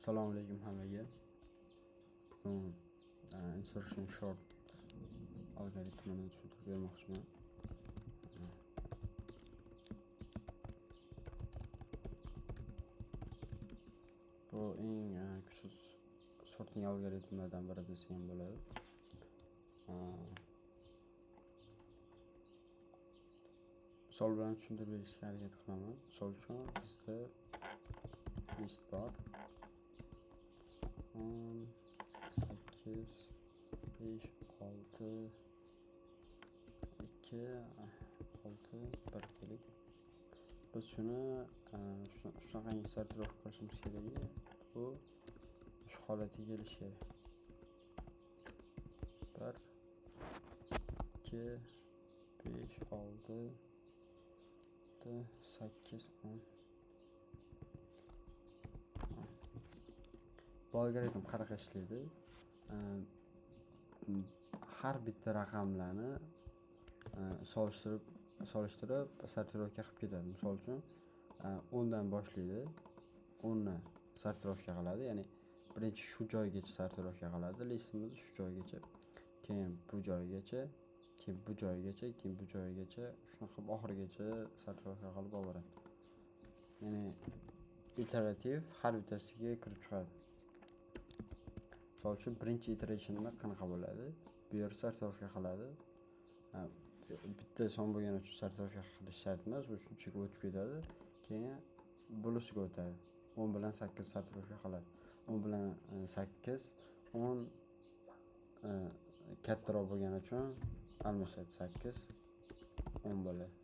Assalomu alaykum hammaga. Bugun insertion short algoritmini tushuntirib bermoqchiman. Bu eng kuchsiz sorting algoritmlardan biri desa ham bo'ladi. Misol bilan tushuntirib berishga harakat qilaman. Misol uchun bizda list bor. 8 5 6 2 6 1 kerak. Biz shuni shunaqangi sortirovka qilishimiz kerak. Bu shu holatga kelishi kerak. 1 2 5 6 8 10. Bu algoritm qanaqa ishlaydi? Har bitta raqamlarni solishtirib sortirovka qilib ketadi. Misol uchun 10 dan boshlaydi. 10 ni sortirovka qiladi, ya'ni birinchi shu joygacha sortirovka qiladi. Listimiz shu joygacha, keyin bu joygacha, keyin bu joygacha, keyin bu joygacha, shunaqa qilib oxirigacha sortirovka qilib boradi. Ya'ni iterativ har bittasiga kirib chiqadi. Misol uchun birinchi iterationda qanaqa bo'ladi? Bu yer sortirovka qiladi. Bitta son bo'lgani uchun sortirovka qilish shart emas, bu shunchaki o'tib ketadi. Keyin bunisiga o'tadi. 10 bilan 8 sortirovka qiladi. 10 bilan 8 10 kattaroq bo'lgani uchun almashadi. 8 10 bo'ladi.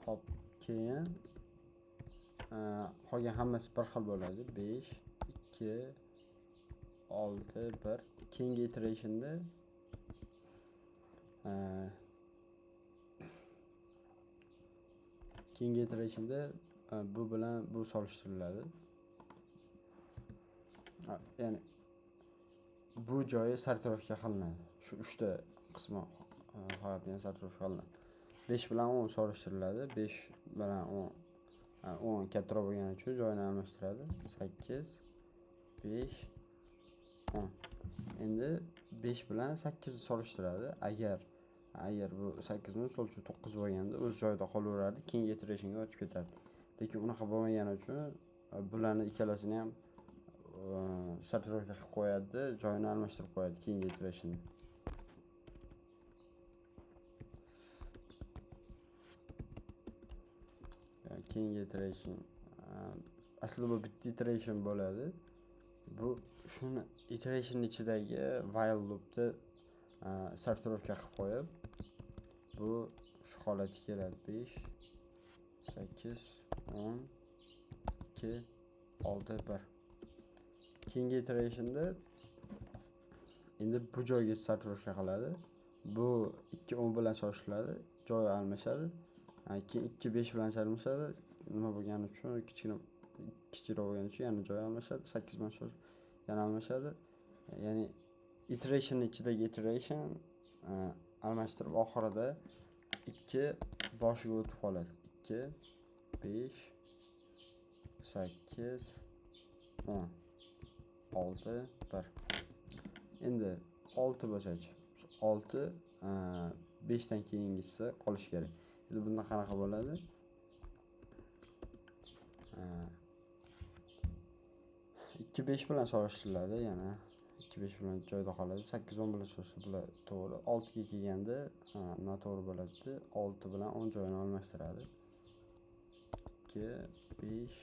Hop, keyin qolgan hammasi bir xil bo'ladi. 5 2 6 1. Keyingi iterationda bu bilan bu solishtiriladi. Ya'ni bu joyi sortirovka qilinadi. Shu 3 ta qismi faqat sortirovka qilinadi. 5 bilan 10 solishtiriladi. 5 bilan 10 kattaroq bo'lgani uchun joyini almashtiradi. 8 5 10. Endi 5 bilan 8 ni solishtiradi. Agar bu 8 ni misol uchun 9 bo'lganda o'z joyida qolaveradi, keyingi iterationga o'tib ketadi. Lekin unaqa bo'lmagani uchun bularni ikkalasini ham sortirovka qilib qo'yadi, joyini almashtirib qo'yadi keyingi iterationda. Keyingi iteration aslida bu bitta iteration bo'ladi. Bu shuni iteration ichidagi while loopda sortirovka qilib qo'yib, bu shu holatga keladi. 5 8 10 2 6 1. Keyingi iterationda endi bu joyga sortirovka qiladi. Bu 2 10 bilan solishtiriladi, joyi almashadi. Keyin 2 5 bilan almashadi. Nima bo'lgani uchun kichikroq bo'lgani uchun yana joy almashadi. 8 bilan yana almashadi. Ya'ni iteration ichidagi iteration almashtirib oxirida 2 boshiga o'tib qoladi. 2 5 8 10 6 1. Endi 6 bo'lsa-chi. 6 5 dan keyingisi qolish kerak. Endi bunda qanaqa bo'ladi? 2 5 bilan solishtiriladi, yana 2 5 bilan joyda qoladi. 8 10 bilan solishtiriladi, to'g'ri. 6 ga kelganda noto'g'ri bo'ladi. 6 bilan 10 joyini almashtiradi. 2 5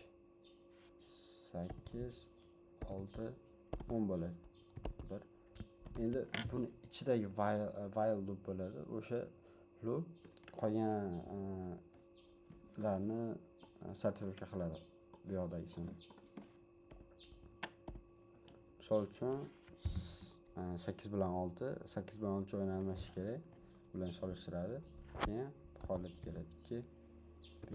8 6 10 bo'ladi. 1. Endi buni ichidagi while loop bo'ladi. O'sha loop qolganlarni sortirovka qiladi bu yoqdagisini. Misol uchun 8 bilan 6 joyini almashish kerak. Ularni solishtiradi. Keyin bu holatga keladi. 2 5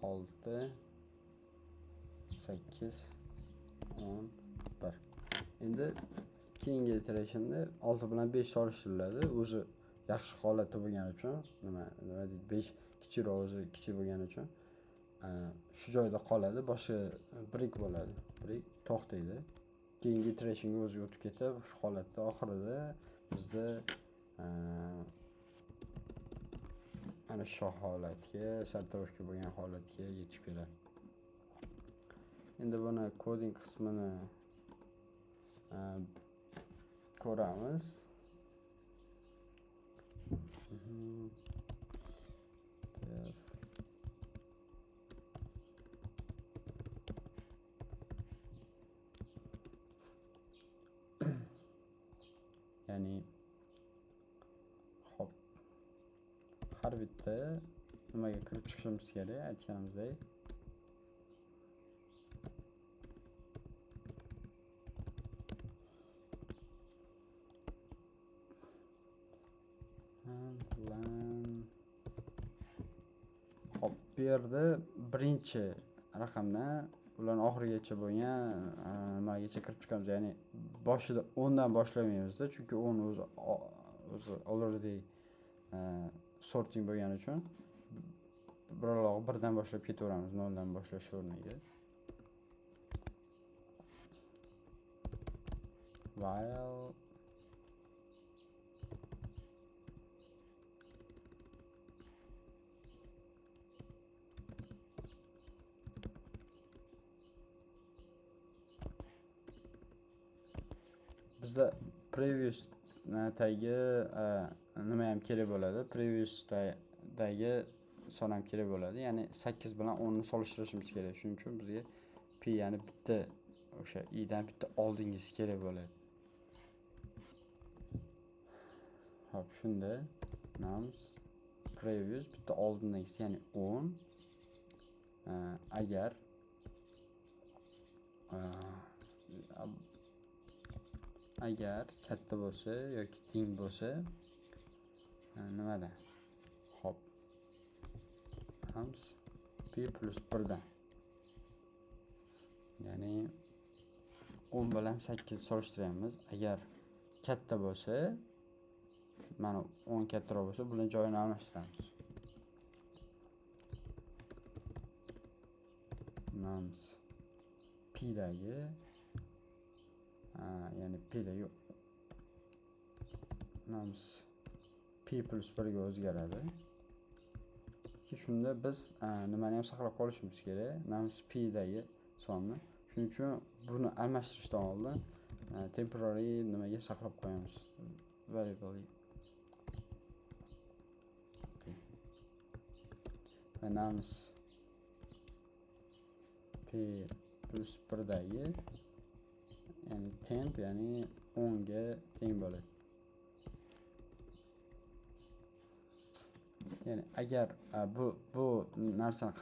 6 8 10 1. Endi keyingi iterationda 6 bilan 5 solishtiriladi. O'zi yaxshi holatda bo'lgani uchun nima deydi 5 kichikroq o'zi kichik bo'lgani uchun shu joyda qoladi, boshqa break bo'ladi. Break to'xtaydi. Keyingi iterationga o'zi o'tib ketib, shu holatda oxirida bizda ana shu holatga, sortirovka bo'lgan holatga yetib keladi. Endi buni koding qismini ko'ramiz. Ya'ni hop har bitta nimaga kirib chiqishimiz kerak, aytganimizdek. Hop, bu yerda birinchi raqamdan ularning oxirigacha bo'lgan nimagacha kirib chiqamiz. Ya'ni boshida 10 dan boshlamaymiz-da, chunki 10 o'zi already sorting bo'lgani uchun birorog'i 1 dan boshlab ketaveramiz, 0 dan boshlash o'rniga. While bizda previous tagi nima ham kerak bo'ladi. Previous dagi son ham kerak bo'ladi. Ya'ni 8 bilan 10 ni solishtirishimiz kerak. Shuning uchun bizga p ya'ni bitta o'sha i dan bitta oldingisi kerak bo'ladi. Hop, shunda nams previous bitta oldingisi, ya'ni 10 agar katta bo'lsa yoki teng bo'lsa nimada? Hop. Nums p plus 1 dan. Ya'ni 10 bilan 8 solishtiramiz. Agar katta bo'lsa, mana 10 kattaroq bo'lsa, bularning joyini almashtiramiz. Nums p dagi ya'ni p dagi nums p plus 1 ga o'zgaradi. Shunda biz nimani ham saqlab qolishimiz kerak, nums p dagi sonni. Shuning uchun buni almashtirishdan oldin temporary nimaga saqlab qo'yamiz, variable. Nums p plus 1 dagi ya'ni temp, ya'ni 10 ga teng bo'ladi. Ya'ni agar bu narsani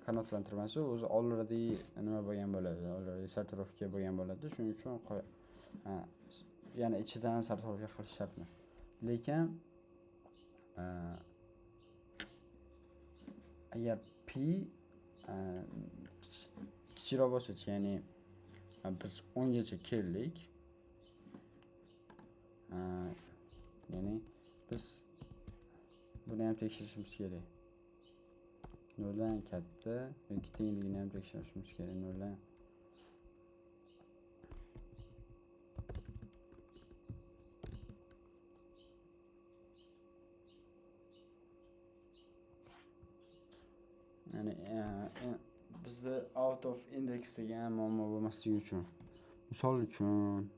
qanoatlantirmasa, o'zi already nima bo'lgan bo'ladi, already sortirovka bo'lgan bo'ladi. Shuning uchun yana ichidan sortirovka qilish shart emas. Lekin agar p kichikroq bo'lsa, ya'ni biz 10 gacha keldik. Ya'ni biz buni ham tekshirishimiz kerak. 0 dan katta yoki tengligini ham tekshirishimiz kerak. 0 dan ya'ni bizda out of index degan muammo bo'lmasligi uchun, misol uchun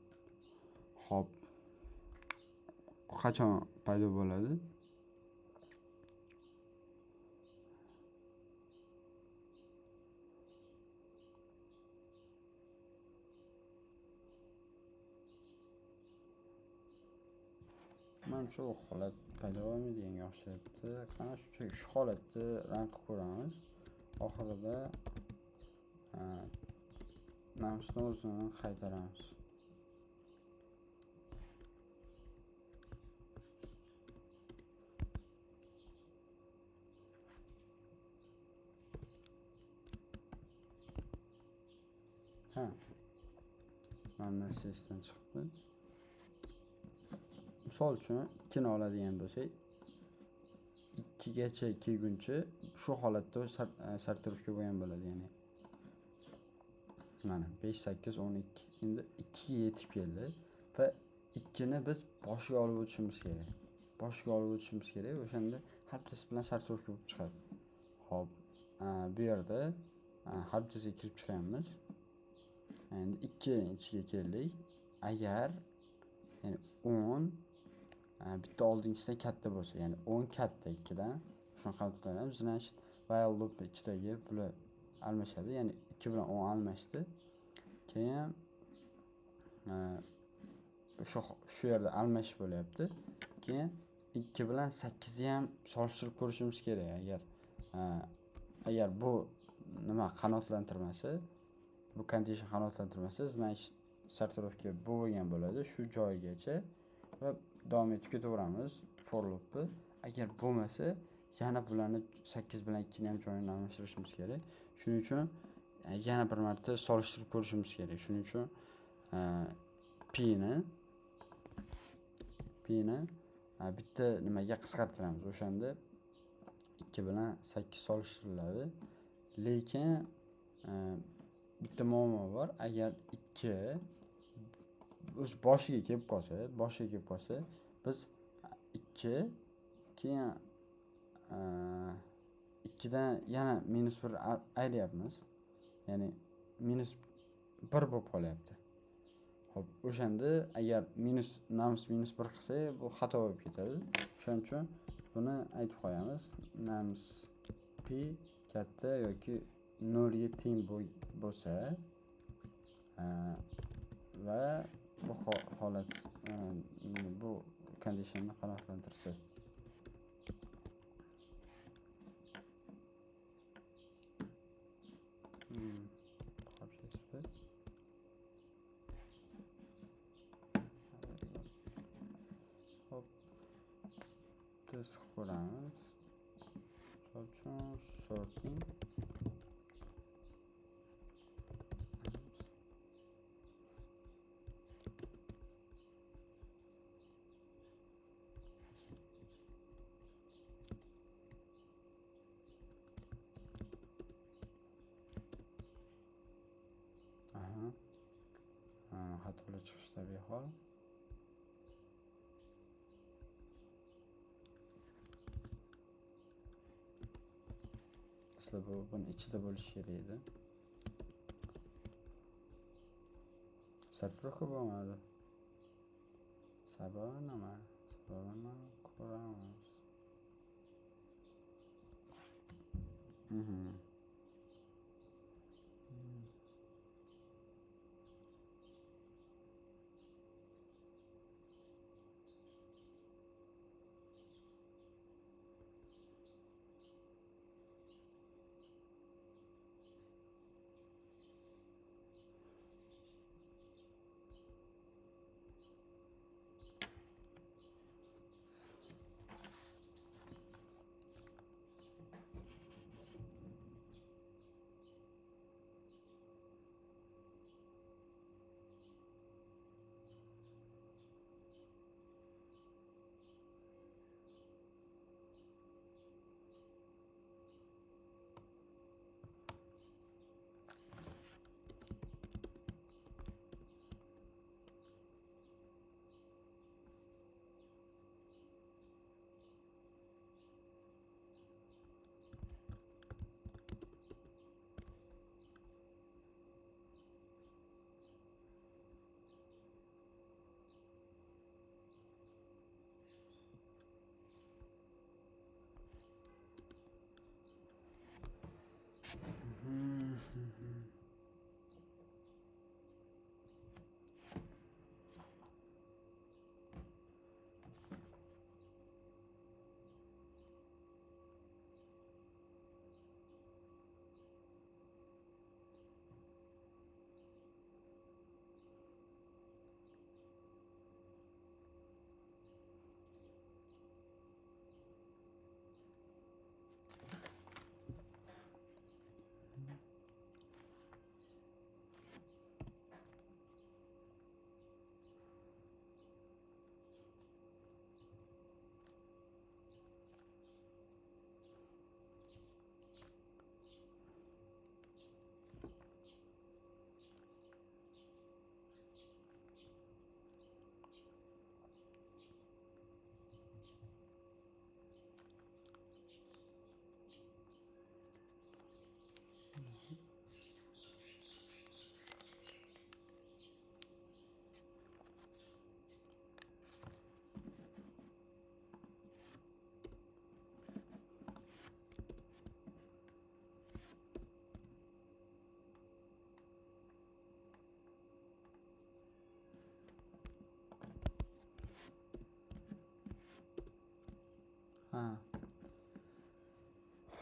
hop qachon paydo bo'ladi? Manimcha u holat paydo bo'lmaydiganga o'xshayapti. Qani shu holatda run qilib ko'ramiz. Oxirida namsni o'zini qaytaramiz. Mana narsa esdan chiqdi. misol uchun 2 ni oladigan bo'lsak, 2 gacha kelguncha shu holatda sortirovka bo'lgan bo'ladi. Ya'ni mana 5, 8, 12. Endi 2 ga yetib keldi va 2 ni biz boshiga olib o'tishimiz kerak. O'shanda har bittasi bilan sortirovka bo'lib chiqadi. Xo'p, bu yerda har bittasiga kirib chiqamiz. Endi 2 ichiga keldik. Agar ya'ni 10 bitta oldingisidan katta bo'lsa, ya'ni 10 katta 2 dan, shunaqa qilib qo'yamiz. Значит, while loop ichidagi bular almashadi. Ya'ni 2 bilan 10 almashdi. Keyin shu yerda almashish bo'lyapti. Keyin 2 bilan 8 ni ham solishtirib ko'rishimiz kerak. Agar bu nima qanotlantirmasa, bu condition qanotlantirmasa, значит sortirovka bu bo'lgan bo'ladi shu joyigacha va davom etib ketaveramiz for loopni. Agar bo'lmasa, yana bularni 8 bilan 2 ni ham joyini almashtirishimiz kerak. Shuning uchun yana bir marta solishtirib ko'rishimiz kerak. Shuning uchun p ni bitta nimaga qisqartiramiz. O'shanda 2 bilan 8 solishtiriladi. Lekin bitta muammo bor. Agar 2 o'z boshiga kelib qolsa, biz 2 keyin 2 dan yana -1 aylayapmiz. Ya'ni -1 bo'lib qolyapti. Xo'p, o'shanda agar -1 qilsak, bu xato bo'lib ketadi. Shuning uchun buni aytib qo'yamiz. Nums p katta yoki 0 ga teng bo'lsa va bu holat bu conditionni qanoatlantirsa. Hop, test qilamiz. Sorting xatolar chiqishi tabiiy hol. Aslida buni ichida bo'lishi kerak edi. Sortirovka bo'lmadi. Sababini nima? Sababini ko'ramiz.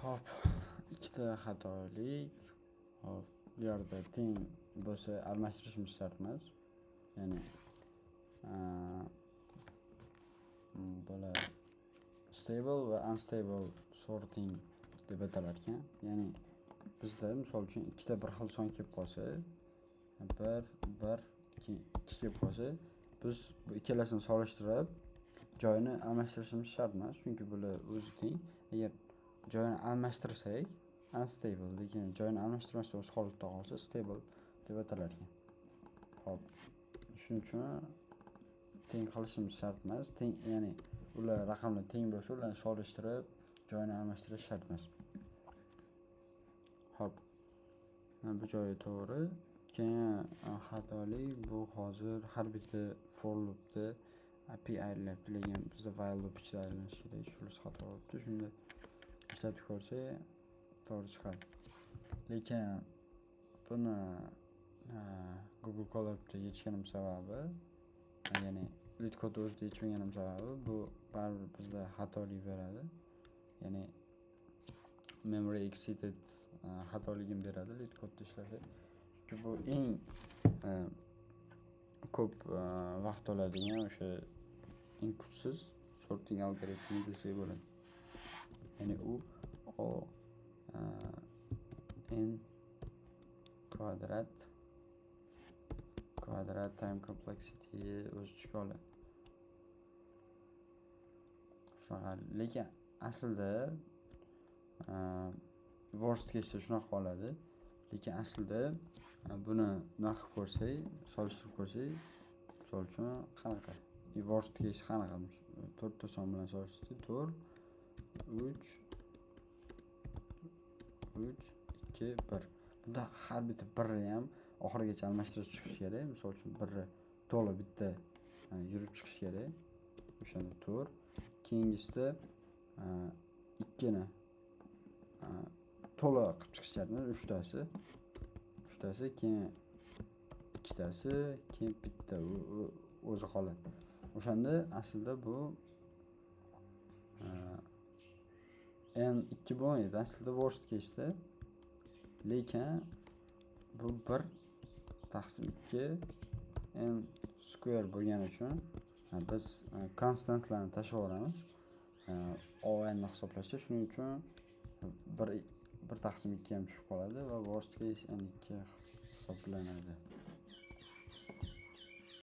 Hop, ikkita xatolik. Hop, bu yerda teng bo'lsa almashtirishimiz shart emas. Ya'ni bular stable va unstable sorting deb atalar ekan. Ya'ni bizda misol uchun ikkita bir xil son kelib qolsa, 1 1 2 2 kelib qolsa, biz bu ikkalasini solishtirib joyini almashtirishimiz shart emas, chunki bular o'zi teng. Agar joyini almashtirsak unstable, lekin joyini almashtirmasdan o'z holatda qolsa stable deb atalar ekan. Hop, shuning uchun teng qilishimiz shart emas. Teng, ya'ni ular raqamlar teng bo'lsa, ularni solishtirib joyini almashtirish shart emas. Hop, bu joyi to'g'ri. Keyin xatolik bu hozir har bitta for loopda API aylanib, lekin bizda while loop ichida aylanishi kerak. Shunisi xato bo'libdi. Shunda ishlatib ko'rsak to'g'ri chiqadi. Lekin buni Google Colab'da yechganim sababi, ya'ni LeetCode o'zida yechmaganim sababi bu baribir bizda xatolik beradi. Ya'ni memory exceeded xatoligini beradi LeetCode'da ishlasak. Chunki bu eng ko'p vaqt oladigan o'sha eng kuchsiz sorting algoritmi desak bo'ladi. Ya'ni u n kvadrat time complexity o'z ichiga oladi. Shunaqa, lekin aslida worst case shunaqa qoladi. Lekin aslida buni nima qilib ko'rsak, solishtirib ko'rsak, misol uchun qanaqa? Worst case qanaqa? 4 ta son bilan solishtirsak, 4 3 2 1. Bunda har bitta birni ham oxirigacha almashtirib chiqish kerak. Misol uchun birni to'la bitta yurib chiqish kerak. O'shanda 4. Keyingisida 2 ni to'la qilib chiqish kerak. 3 tasi, keyin 2 tasi, keyin bitta o'zi qoladi. O'shanda aslida bu n2 bo'lmaydi. Aslida worst case'da, lekin bu 1 taqsim 2 n square bo'lgani uchun biz konstantlarni tashlab yuboramiz. O(n) ni hisoblashda, shuning uchun 1 taqsim 2 ham tushib qoladi va worst case n2 hisoblanadi.